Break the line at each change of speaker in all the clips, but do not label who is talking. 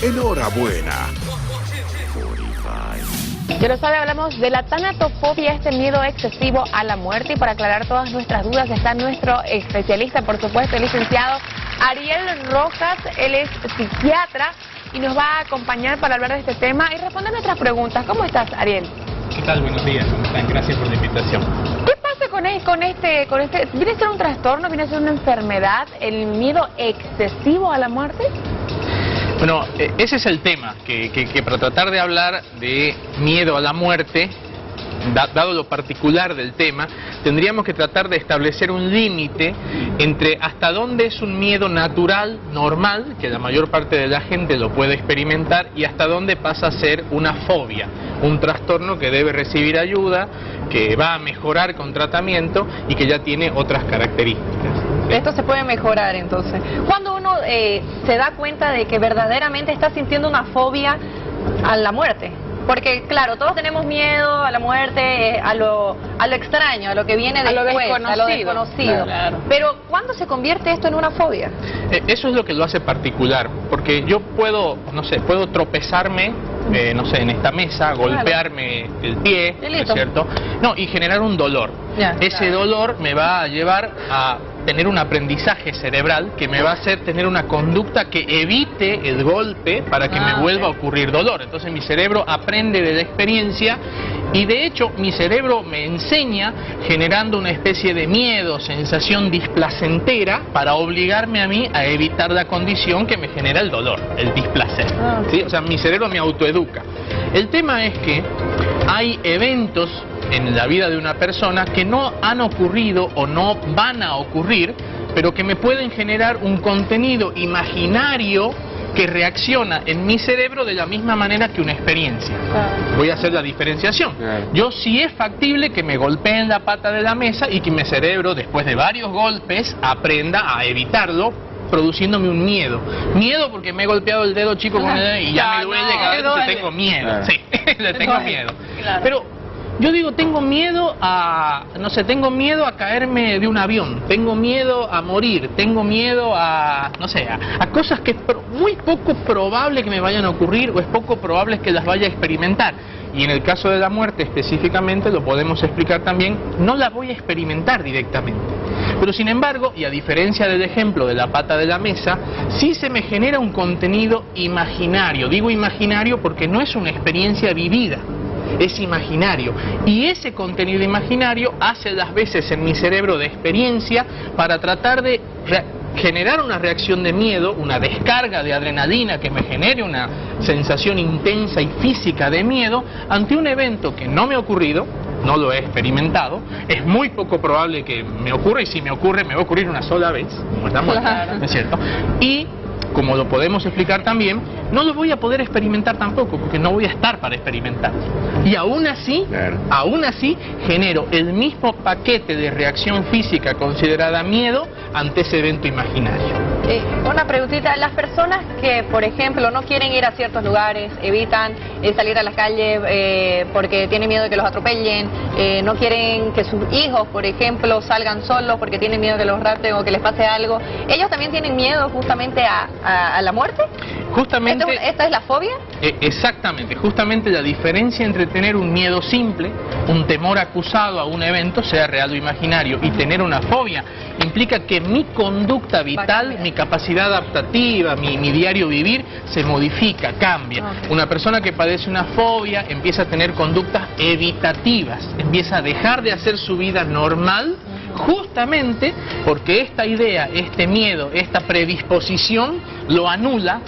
Enhorabuena.
Ya lo sabe, hablamos de la tanatofobia, este miedo excesivo a la muerte, y para aclarar todas nuestras dudas está nuestro especialista, por supuesto, el licenciado Ariel Rojas. Él es psiquiatra y nos va a acompañar para hablar de este tema y responder nuestras preguntas. ¿Cómo estás, Ariel?
¿Qué tal? Buenos días, ¿cómo están? Gracias por la invitación.
¿Qué pasa con este? ¿Viene a ser un trastorno? ¿Viene a ser una enfermedad? ¿El miedo excesivo a la muerte?
Bueno, ese es el tema, que para tratar de hablar de miedo a la muerte, dado lo particular del tema, tendríamos que tratar de establecer un límite entre hasta dónde es un miedo natural, normal, que la mayor parte de la gente lo puede experimentar, y hasta dónde pasa a ser una fobia, un trastorno que debe recibir ayuda, que va a mejorar con tratamiento y que ya tiene otras características.
Esto se puede mejorar entonces. Cuando uno se da cuenta de que verdaderamente está sintiendo una fobia a la muerte. Porque claro, todos tenemos miedo a la muerte, a lo extraño, a lo que viene después, a lo desconocido. Claro. Pero ¿cuándo se convierte esto en una fobia?
Eso es lo que lo hace particular, porque yo puedo, no sé, puedo tropezarme, no sé, en esta mesa, golpearme el pie, ¿no es cierto? No, y generar un dolor. Ese dolor me va a llevar a tener un aprendizaje cerebral que me va a hacer tener una conducta que evite el golpe para que me vuelva a ocurrir dolor. Entonces mi cerebro aprende de la experiencia y de hecho mi cerebro me enseña generando una especie de miedo, sensación displacentera para obligarme a mí a evitar la condición que me genera el dolor, el displacer. ¿Sí? O sea, mi cerebro me autoeduca. El tema es que hay eventos en la vida de una persona que no han ocurrido o no van a ocurrir, pero que me pueden generar un contenido imaginario que reacciona en mi cerebro de la misma manera que una experiencia. Voy a hacer la diferenciación. Yo sí es factible que me golpeen la pata de la mesa y que mi cerebro, después de varios golpes, aprenda a evitarlo, produciéndome un miedo. Miedo porque me he golpeado el dedo chico con el y ya me duele, cada vez tengo miedo. Sí, le tengo miedo. Pero yo digo, tengo miedo a, no sé, tengo miedo a caerme de un avión, tengo miedo a morir, tengo miedo a, no sé, a cosas que es muy poco probable que me vayan a ocurrir o es poco probable que las vaya a experimentar. Y en el caso de la muerte específicamente, lo podemos explicar también, no la voy a experimentar directamente. Pero sin embargo, y a diferencia del ejemplo de la pata de la mesa, sí se me genera un contenido imaginario. Digo imaginario porque no es una experiencia vivida, es imaginario. Y ese contenido imaginario hace las veces en mi cerebro de experiencia para tratar de generar una reacción de miedo, una descarga de adrenalina que me genere una sensación intensa y física de miedo ante un evento que no me ha ocurrido, no lo he experimentado, es muy poco probable que me ocurra, y si me ocurre, me va a ocurrir una sola vez, como está muerto, ¿no es cierto? Y como lo podemos explicar también, no lo voy a poder experimentar tampoco, porque no voy a estar para experimentar. Y aún así genero el mismo paquete de reacción física considerada miedo ante ese evento imaginario.
Una preguntita, las personas que, por ejemplo, no quieren ir a ciertos lugares, evitan salir a la calle porque tienen miedo de que los atropellen, no quieren que sus hijos, por ejemplo, salgan solos porque tienen miedo de que los rapten o que les pase algo, ¿ellos también tienen miedo justamente a la muerte?
Justamente,
¿Esta es la fobia?
Exactamente, justamente la diferencia entre tener un miedo simple, un temor acusado a un evento, sea real o imaginario, y tener una fobia, implica que mi conducta vital, mi capacidad adaptativa, mi diario vivir, se modifica, cambia. Una persona que padece una fobia empieza a tener conductas evitativas, empieza a dejar de hacer su vida normal, justamente porque esta idea, este miedo, esta predisposición lo anula,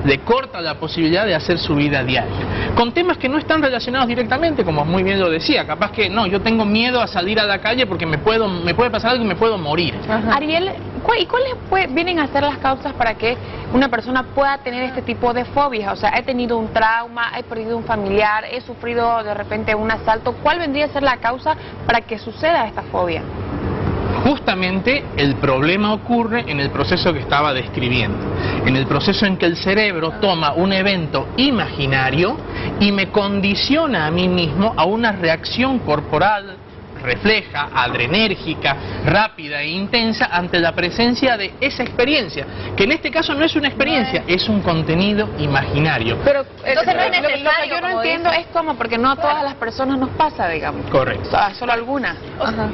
le corta la posibilidad de hacer su vida diaria. Con temas que no están relacionados directamente, como muy bien lo decía, capaz que no, yo tengo miedo a salir a la calle porque me puede pasar algo y me puedo morir.
Ariel, ¿cuáles vienen a ser las causas para que una persona pueda tener este tipo de fobias? O sea, he tenido un trauma, he perdido un familiar, he sufrido de repente un asalto. ¿Cuál vendría a ser la causa para que suceda esta fobia?
Justamente el problema ocurre en el proceso que estaba describiendo, en el proceso en que el cerebro toma un evento imaginario y me condiciona a mí mismo a una reacción corporal, refleja, adrenérgica, rápida e intensa ante la presencia de esa experiencia, que en este caso no es una experiencia, es un contenido imaginario.
Pero
entonces no es necesario,
lo que yo no entiendo es cómo, porque no a todas las personas nos pasa, digamos.
Correcto.
O sea, solo algunas.
Ajá.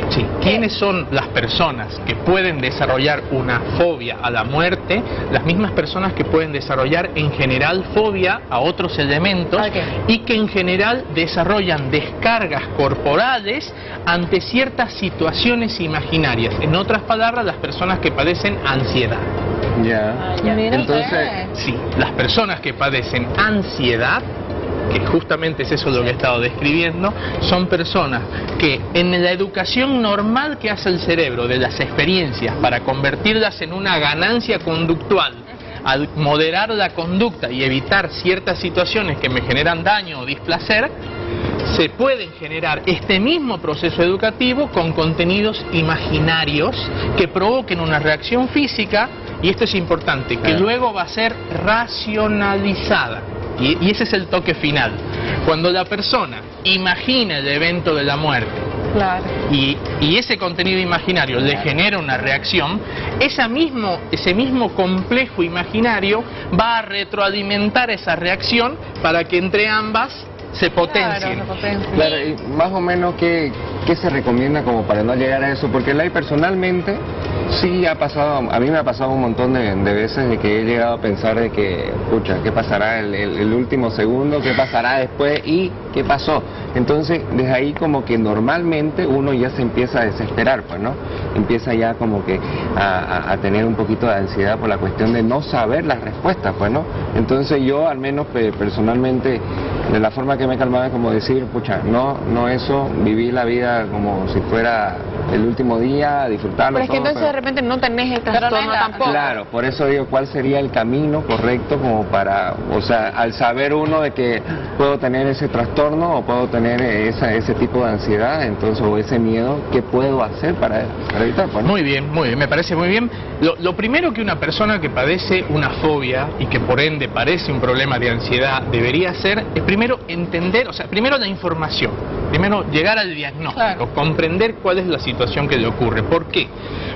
Sí. ¿Quiénes son las personas que pueden desarrollar una fobia a la muerte? Las mismas personas que pueden desarrollar en general fobia a otros elementos y que en general desarrollan descargas corporales ante ciertas situaciones imaginarias. En otras palabras, las personas que padecen ansiedad.
Ya.
Entonces, sí, las personas que padecen ansiedad, que justamente es eso lo que he estado describiendo, son personas que en la educación normal que hace el cerebro de las experiencias para convertirlas en una ganancia conductual, al moderar la conducta y evitar ciertas situaciones que me generan daño o displacer, se pueden generar este mismo proceso educativo con contenidos imaginarios que provoquen una reacción física, y esto es importante, que luego va a ser racionalizada. Y ese es el toque final. Cuando la persona imagina el evento de la muerte, y ese contenido imaginario le genera una reacción, ese mismo complejo imaginario va a retroalimentar esa reacción para que entre ambas se potencien.
Claro, y más o menos ¿qué se recomienda como para no llegar a eso? Porque personalmente sí ha pasado, a mí me ha pasado un montón de veces de que he llegado a pensar de que, pucha, ¿qué pasará el último segundo? ¿Qué pasará después? ¿Y qué pasó? Entonces, desde ahí como que normalmente uno ya se empieza a desesperar, pues, ¿no? Empieza ya como que a tener un poquito de ansiedad por la cuestión de no saber las respuestas, pues, ¿no? Entonces yo, al menos personalmente, de la forma que me calmaba es como decir, pucha, no eso, viví la vida como si fuera el último día, disfrutarlo.
Pero es que entonces de repente no tenés el trastorno tampoco.
Claro, por eso digo, ¿cuál sería el camino correcto como para, o sea, al saber uno de que puedo tener ese trastorno o puedo tener ese tipo de ansiedad, entonces, o ese miedo, ¿qué puedo hacer para evitar? Pues, ¿no?
Muy bien, me parece muy bien. Lo primero que una persona que padece una fobia y que por ende padece un problema de ansiedad debería hacer es primero entender, o sea, primero la información, primero llegar al diagnóstico, comprender cuál es la situación que le ocurre. ¿Por qué?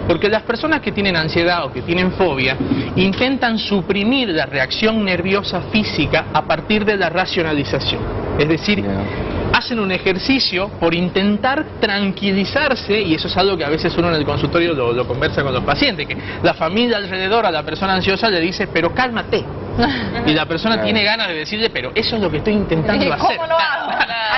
Porque las personas que tienen ansiedad o que tienen fobia intentan suprimir la reacción nerviosa física a partir de la racionalización. Es decir, hacen un ejercicio por intentar tranquilizarse, y eso es algo que a veces uno en el consultorio lo conversa con los pacientes, que la familia alrededor a la persona ansiosa le dice, pero cálmate. Y la persona tiene ganas de decirle, pero eso es lo que estoy intentando hacer.
¿Cómo lo hago?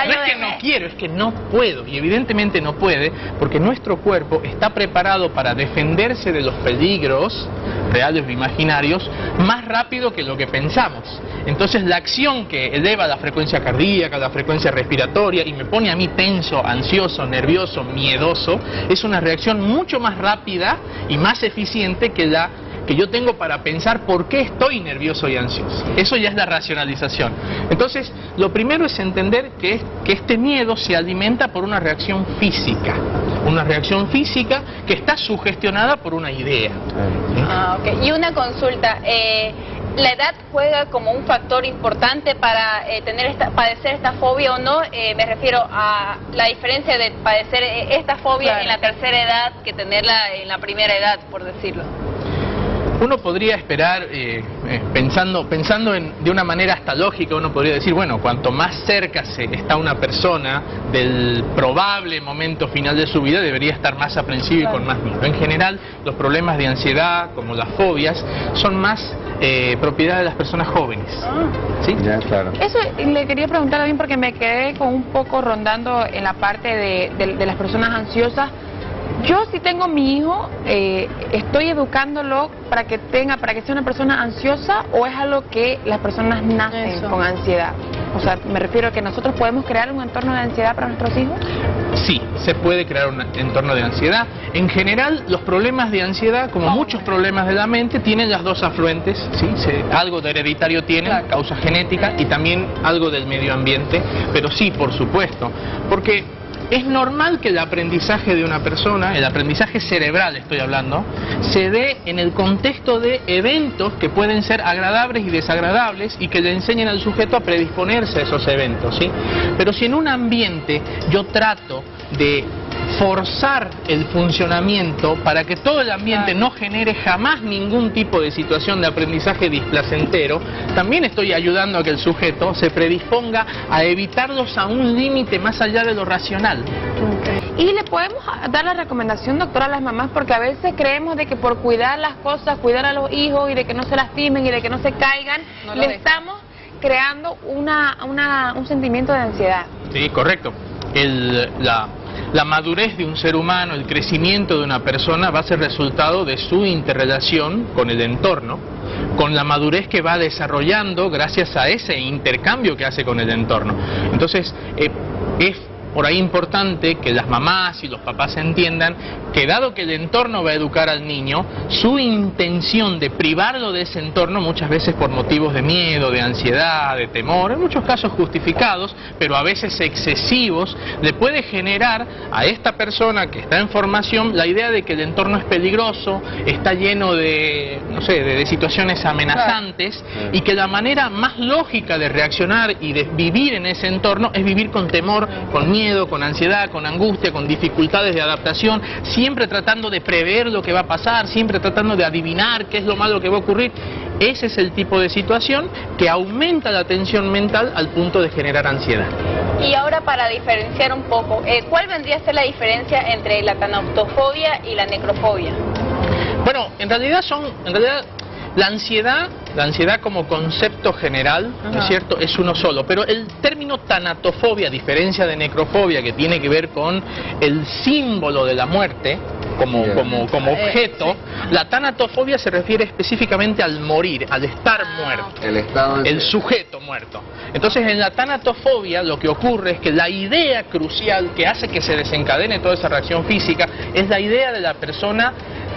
No es que no quiero, es que no puedo. Y evidentemente no puede, porque nuestro cuerpo está preparado para defenderse de los peligros reales o imaginarios más rápido que lo que pensamos. Entonces la acción que eleva la frecuencia cardíaca, la frecuencia respiratoria y me pone a mí tenso, ansioso, nervioso, miedoso, es una reacción mucho más rápida y más eficiente que la que yo tengo para pensar por qué estoy nervioso y ansioso. Eso ya es la racionalización. Entonces, lo primero es entender que este miedo se alimenta por una reacción física que está sugestionada por una idea.
Y una consulta, ¿la edad juega como un factor importante para padecer esta fobia o no? Me refiero a la diferencia de padecer esta fobia en la tercera edad que tenerla en la primera edad, por decirlo.
Uno podría esperar, pensando de una manera hasta lógica, uno podría decir, bueno, cuanto más cerca está una persona del probable momento final de su vida, debería estar más aprensivo y con más miedo. En general, los problemas de ansiedad, como las fobias, son más propiedad de las personas jóvenes. ¿Sí?
Ya, claro.
Eso le quería preguntar también porque me quedé con un poco rondando en la parte de las personas ansiosas. Yo si tengo mi hijo, estoy educándolo para que sea una persona ansiosa, o es algo que las personas nacen con ansiedad. O sea, me refiero a que nosotros podemos crear un entorno de ansiedad para nuestros hijos.
Sí, se puede crear un entorno de ansiedad. En general, los problemas de ansiedad, como muchos problemas de la mente, tienen las dos afluentes, ¿sí? Algo de hereditario tienen, causa genética, y también algo del medio ambiente, pero sí, por supuesto, porque es normal que el aprendizaje de una persona, el aprendizaje cerebral estoy hablando, se dé en el contexto de eventos que pueden ser agradables y desagradables y que le enseñen al sujeto a predisponerse a esos eventos, ¿sí? Pero si en un ambiente yo trato de forzar el funcionamiento para que todo el ambiente no genere jamás ningún tipo de situación de aprendizaje displacentero, también estoy ayudando a que el sujeto se predisponga a evitarlos a un límite más allá de lo racional.
Y le podemos dar la recomendación, doctora, a las mamás, porque a veces creemos de que por cuidar las cosas, cuidar a los hijos y de que no se lastimen y de que no se caigan, le estamos creando un sentimiento de ansiedad.
Sí, correcto. La madurez de un ser humano, el crecimiento de una persona va a ser resultado de su interrelación con el entorno, con la madurez que va desarrollando gracias a ese intercambio que hace con el entorno. Entonces, es por ahí importante que las mamás y los papás entiendan que dado que el entorno va a educar al niño, su intención de privarlo de ese entorno, muchas veces por motivos de miedo, de ansiedad, de temor, en muchos casos justificados, pero a veces excesivos, le puede generar a esta persona que está en formación la idea de que el entorno es peligroso, está lleno de, no sé, de situaciones amenazantes, y que la manera más lógica de reaccionar y de vivir en ese entorno es vivir con temor, con miedo, con ansiedad, con angustia, con dificultades de adaptación, siempre tratando de prever lo que va a pasar, siempre tratando de adivinar qué es lo malo que va a ocurrir. Ese es el tipo de situación que aumenta la tensión mental al punto de generar ansiedad.
Y ahora, para diferenciar un poco, ¿cuál vendría a ser la diferencia entre la tanatofobia y la necrofobia?
Bueno, en realidad la ansiedad como concepto general, ¿no es cierto?, es uno solo, pero el término tanatofobia, a diferencia de necrofobia, que tiene que ver con el símbolo de la muerte como objeto, la tanatofobia se refiere específicamente al morir, al estar muerto, el sujeto muerto. Entonces, en la tanatofobia lo que ocurre es que la idea crucial que hace que se desencadene toda esa reacción física es la idea de la persona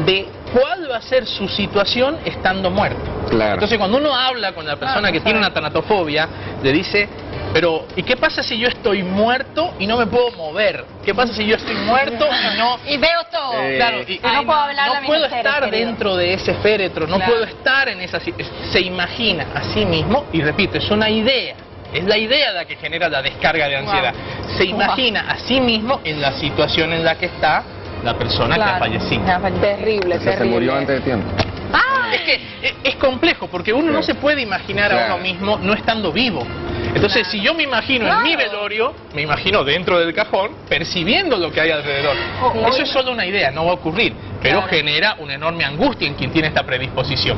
de cuál va a ser su situación estando muerto. Claro. Entonces, cuando uno habla con la persona que tiene una tanatofobia, le dice, pero ¿y qué pasa si yo estoy muerto y no me puedo mover? ¿Qué pasa si yo estoy muerto y no...
Y veo todo.
Claro, y
no puedo hablar,
no puedo estar dentro de ese féretro, no puedo estar en esa situación. Se imagina a sí mismo, y repito, es una idea. Es la idea la que genera la descarga de ansiedad. Se imagina a sí mismo en la situación en la que está la persona que ha fallecido.
Terrible,
Se murió antes de tiempo.
Es que es complejo, porque uno no se puede imaginar a uno mismo no estando vivo. Entonces, si yo me imagino en mi velorio, me imagino dentro del cajón, percibiendo lo que hay alrededor. Eso es solo una idea, no va a ocurrir, pero genera una enorme angustia en quien tiene esta predisposición.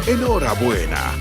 Enhorabuena.